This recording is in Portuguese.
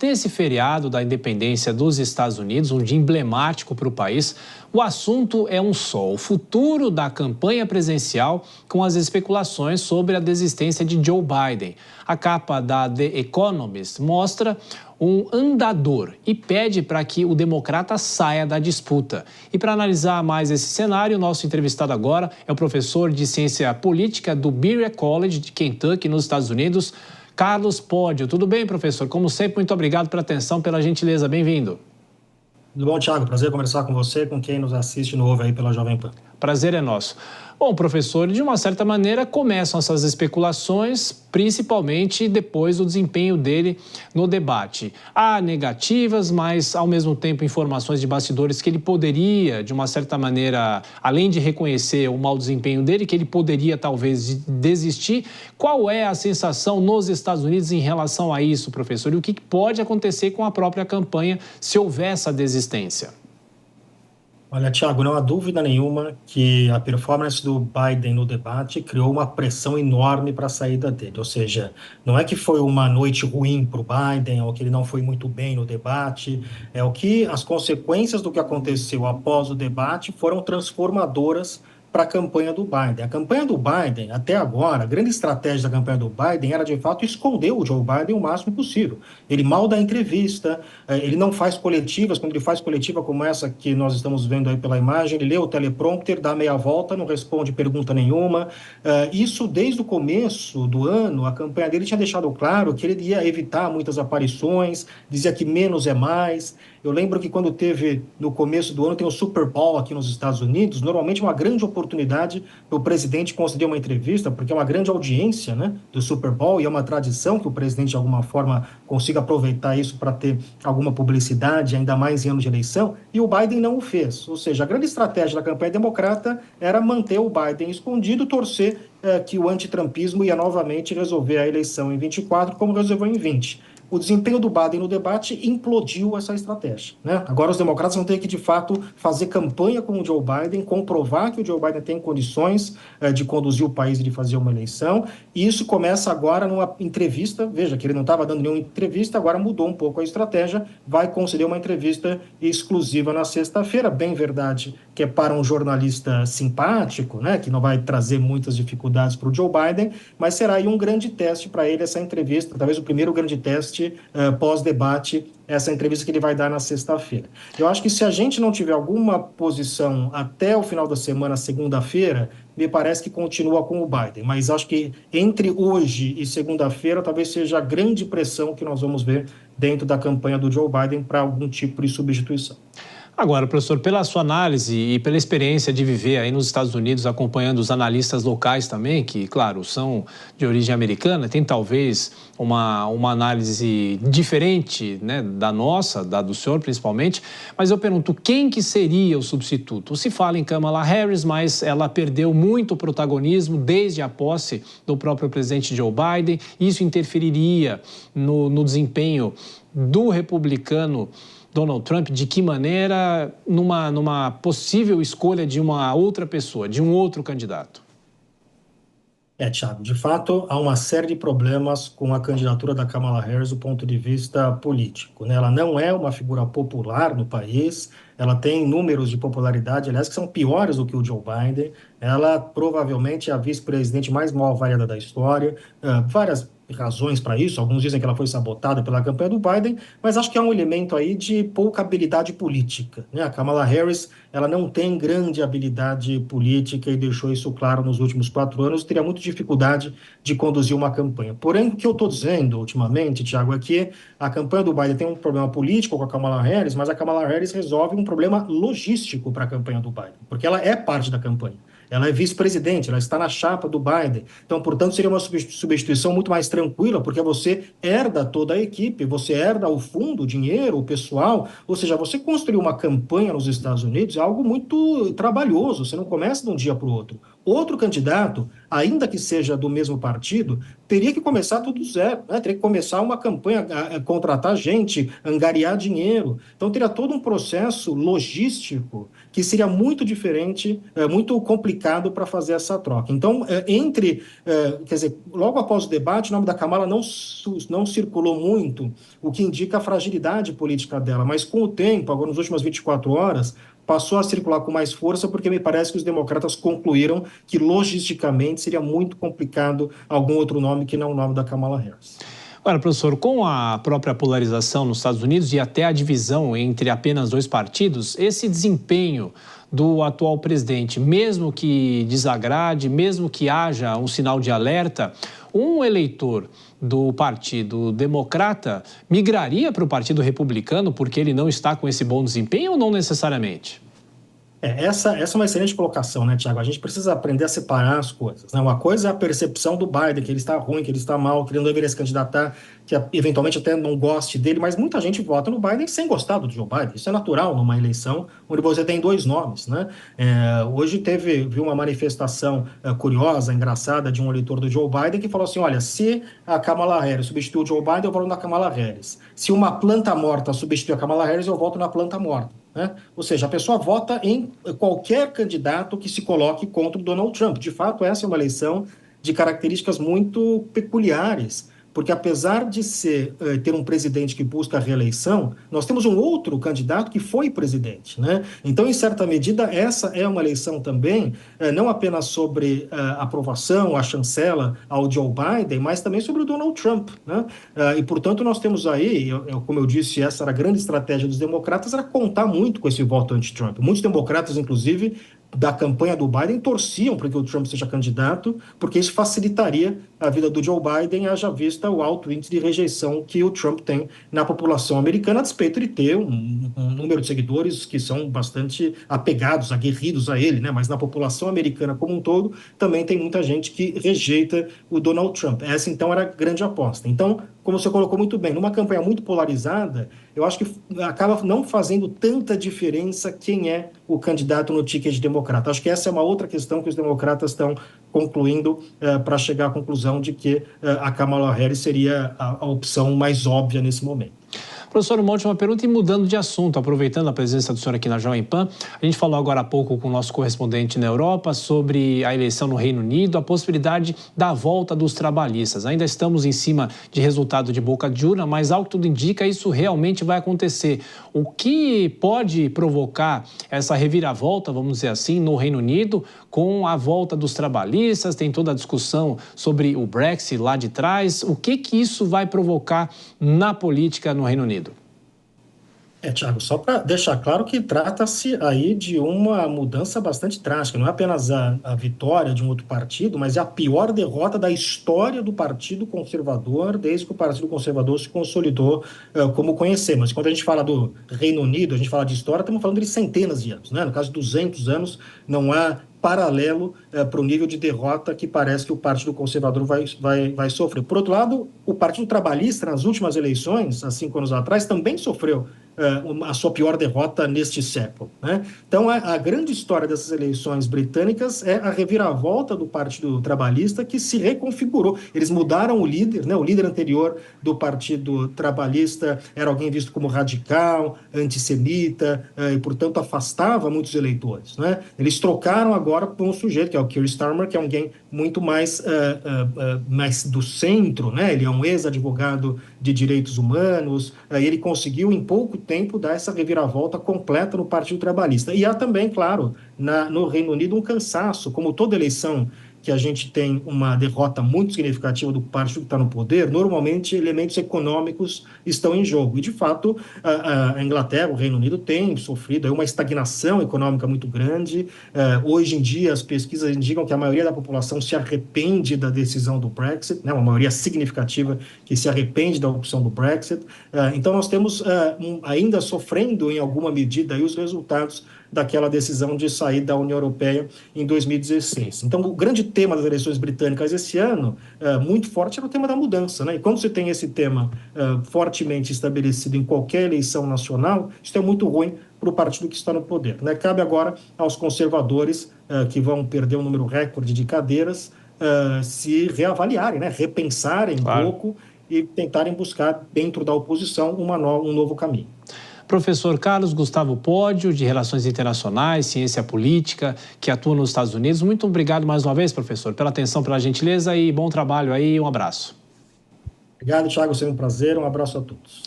Nesse feriado da independência dos Estados Unidos, um dia emblemático para o país, o assunto é um só: o futuro da campanha presidencial, com as especulações sobre a desistência de Joe Biden. A capa da The Economist mostra um andador e pede para que o democrata saia da disputa. E para analisar mais esse cenário, nosso entrevistado agora é o professor de ciência política do Berea College de Kentucky, nos Estados Unidos, Carlos Pódio. Tudo bem, professor? Como sempre, muito obrigado pela atenção, pela gentileza. Bem-vindo. Tudo bom, Thiago? Prazer conversar com você, com quem nos assiste e nos ouve aí pela Jovem Pan. Prazer é nosso. Bom, professor, de uma certa maneira começam essas especulações, principalmente depois do desempenho dele no debate. Há negativas, mas ao mesmo tempo informações de bastidores que ele poderia, de uma certa maneira, além de reconhecer o mau desempenho dele, que ele poderia talvez desistir. Qual é a sensação nos Estados Unidos em relação a isso, professor? E o que pode acontecer com a própria campanha se houver essa desistência? Olha, Thiago, não há dúvida nenhuma que a performance do Biden no debate criou uma pressão enorme para a saída dele. Ou seja, não é que foi uma noite ruim para o Biden ou que ele não foi muito bem no debate, é o que as consequências do que aconteceu após o debate foram transformadoras para a campanha do Biden. A campanha do Biden, até agora, a grande estratégia da campanha do Biden era, de fato, esconder o Joe Biden o máximo possível. Ele mal dá entrevista, ele não faz coletivas. Quando ele faz coletiva como essa que nós estamos vendo aí pela imagem, ele lê o teleprompter, dá meia volta, não responde pergunta nenhuma. Isso, desde o começo do ano, a campanha dele tinha deixado claro que ele ia evitar muitas aparições, dizia que menos é mais. Eu lembro que quando teve, no começo do ano, tem o Super Bowl aqui nos Estados Unidos, normalmente uma grande oportunidade para o presidente conceder uma entrevista, porque é uma grande audiência, né, do Super Bowl, e é uma tradição que o presidente, de alguma forma, consiga aproveitar isso para ter alguma publicidade, ainda mais em ano de eleição, e o Biden não o fez. Ou seja, a grande estratégia da campanha democrata era manter o Biden escondido, torcer que o antitrampismo ia novamente resolver a eleição em 24, como resolveu em 20. O desempenho do Biden no debate implodiu essa estratégia, né? Agora os democratas vão ter que, de fato, fazer campanha com o Joe Biden, comprovar que o Joe Biden tem condições de conduzir o país e de fazer uma eleição, e isso começa agora numa entrevista. Veja que ele não estava dando nenhuma entrevista, agora mudou um pouco a estratégia, vai conceder uma entrevista exclusiva na sexta-feira, bem verdade que é para um jornalista simpático, né, que não vai trazer muitas dificuldades para o Joe Biden, mas será aí um grande teste para ele essa entrevista, talvez o primeiro grande teste pós-debate, essa entrevista que ele vai dar na sexta-feira. Eu acho que se a gente não tiver alguma posição até o final da semana, segunda-feira, me parece que continua com o Biden, mas acho que entre hoje e segunda-feira talvez seja a grande pressão que nós vamos ver dentro da campanha do Joe Biden para algum tipo de substituição. Agora, professor, pela sua análise e pela experiência de viver aí nos Estados Unidos, acompanhando os analistas locais também, que, claro, são de origem americana, tem talvez uma análise diferente, né, da nossa, da do senhor principalmente, mas eu pergunto, quem que seria o substituto? Se fala em Kamala Harris, mas ela perdeu muito protagonismo desde a posse do próprio presidente Joe Biden. Isso interferiria no desempenho do republicano Donald Trump? De que maneira, numa possível escolha de uma outra pessoa, de um outro candidato? Thiago, de fato, há uma série de problemas com a candidatura da Kamala Harris do ponto de vista político, né? Ela não é uma figura popular no país, ela tem números de popularidade, aliás, que são piores do que o Joe Biden. Ela provavelmente é a vice-presidente mais mal avaliada da história, várias razões para isso. Alguns dizem que ela foi sabotada pela campanha do Biden, mas acho que há um elemento aí de pouca habilidade política, né? A Kamala Harris, ela não tem grande habilidade política e deixou isso claro nos últimos 4 anos, teria muita dificuldade de conduzir uma campanha. Porém, o que eu estou dizendo ultimamente, Thiago, é que a campanha do Biden tem um problema político com a Kamala Harris, mas a Kamala Harris resolve um problema logístico para a campanha do Biden, porque ela é parte da campanha. Ela é vice-presidente, ela está na chapa do Biden. Então, portanto, seria uma substituição muito mais tranquila, porque você herda toda a equipe, você herda o fundo, o dinheiro, o pessoal. Ou seja, você construir uma campanha nos Estados Unidos é algo muito trabalhoso, você não começa de um dia para o outro. outro candidato, ainda que seja do mesmo partido, teria que começar tudo do zero, né? Teria que começar uma campanha, contratar gente, angariar dinheiro. Então, teria todo um processo logístico que seria muito diferente, muito complicado para fazer essa troca. Então, quer dizer, logo após o debate, o nome da Kamala não circulou muito, o que indica a fragilidade política dela, mas com o tempo, agora nas últimas 24 horas, passou a circular com mais força, porque me parece que os democratas concluíram que logisticamente seria muito complicado algum outro nome que não o nome da Kamala Harris. Olha, professor, com a própria polarização nos Estados Unidos e até a divisão entre apenas dois partidos, esse desempenho do atual presidente, mesmo que desagrade, mesmo que haja um sinal de alerta, um eleitor do Partido Democrata migraria para o Partido Republicano porque ele não está com esse bom desempenho ou não necessariamente? Essa é uma excelente colocação, né, Tiago? A gente precisa aprender a separar as coisas, né? Uma coisa é a percepção do Biden, que ele está ruim, que ele está mal, que ele não deveria se candidatar, que eventualmente até não goste dele, mas muita gente vota no Biden sem gostar do Joe Biden. Isso é natural numa eleição onde você tem dois nomes, né? Hoje viu uma manifestação curiosa, engraçada, de um eleitor do Joe Biden que falou assim, olha, se a Kamala Harris substituir o Joe Biden, eu voto na Kamala Harris. Se uma planta morta substituir a Kamala Harris, eu voto na planta morta. Né? Ou seja, a pessoa vota em qualquer candidato que se coloque contra o Donald Trump. De fato, essa é uma eleição de características muito peculiares, porque apesar de ter um presidente que busca a reeleição, nós temos um outro candidato que foi presidente, né? Então, em certa medida, essa é uma eleição também, não apenas sobre a aprovação, a chancela ao Joe Biden, mas também sobre o Donald Trump, né? E, portanto, nós temos aí, como eu disse, essa era a grande estratégia dos democratas, era contar muito com esse voto anti-Trump. Muitos democratas, inclusive, da campanha do Biden torciam para que o Trump seja candidato, porque isso facilitaria a vida do Joe Biden, haja vista o alto índice de rejeição que o Trump tem na população americana, a despeito de ter um número de seguidores que são bastante apegados, aguerridos a ele, né? Mas na população americana como um todo, também tem muita gente que rejeita o Donald Trump. Essa, então, era a grande aposta. Então, como você colocou muito bem, numa campanha muito polarizada, eu acho que acaba não fazendo tanta diferença quem é o candidato no ticket democrata. Acho que essa é uma outra questão que os democratas estão concluindo para chegar à conclusão de que a Kamala Harris seria a opção mais óbvia nesse momento. Professor, uma última pergunta e mudando de assunto, aproveitando a presença do senhor aqui na Jovem Pan, a gente falou agora há pouco com o nosso correspondente na Europa sobre a eleição no Reino Unido, a possibilidade da volta dos trabalhistas. Ainda estamos em cima de resultado de boca de urna, mas ao que tudo indica, isso realmente vai acontecer. O que pode provocar essa reviravolta, vamos dizer assim, no Reino Unido, com a volta dos trabalhistas? Tem toda a discussão sobre o Brexit lá de trás. O que isso vai provocar na política no Reino Unido? Tiago, só para deixar claro que trata-se aí de uma mudança bastante drástica. Não é apenas a vitória de um outro partido, mas é a pior derrota da história do Partido Conservador, desde que o Partido Conservador se consolidou como conhecemos. Quando a gente fala do Reino Unido, a gente fala de história, estamos falando de centenas de anos, né? No caso de 200 anos, não há paralelo para o nível de derrota que parece que o Partido Conservador vai sofrer. Por outro lado, o Partido Trabalhista, nas últimas eleições, há 5 anos atrás, também sofreu a sua pior derrota neste século, né? Então, a grande história dessas eleições britânicas é a reviravolta do Partido Trabalhista, que se reconfigurou. Eles mudaram o líder, né? O líder anterior do Partido Trabalhista era alguém visto como radical, antissemita, e, portanto, afastava muitos eleitores, né? Eles trocaram agora por um sujeito, que é o Keir Starmer, que é alguém muito mais do centro, né? Ele é um ex-advogado de direitos humanos, e ele conseguiu, em pouco tempo, dar essa reviravolta completa no Partido Trabalhista. E há também, claro, no Reino Unido, um cansaço, como toda eleição que a gente tem uma derrota muito significativa do partido que está no poder, normalmente elementos econômicos estão em jogo. E, de fato, a Inglaterra, o Reino Unido, tem sofrido aí uma estagnação econômica muito grande. Hoje em dia, as pesquisas indicam que a maioria da população se arrepende da decisão do Brexit, né? Uma maioria significativa que se arrepende da opção do Brexit. Então, nós temos ainda sofrendo, em alguma medida, aí, os resultados daquela decisão de sair da União Europeia em 2016. Então, o grande tema das eleições britânicas esse ano, muito forte, era o tema da mudança, né? E quando você tem esse tema fortemente estabelecido em qualquer eleição nacional, isso é muito ruim para o partido que está no poder, né? Cabe agora aos conservadores, que vão perder um número recorde de cadeiras, se reavaliarem, né? Repensarem um pouco e tentarem buscar, dentro da oposição, um novo caminho. Professor Carlos Gustavo Pódio, de Relações Internacionais, Ciência Política, que atua nos Estados Unidos. Muito obrigado mais uma vez, professor, pela atenção, pela gentileza e bom trabalho aí. Um abraço. Obrigado, Thiago. Foi um prazer. Um abraço a todos.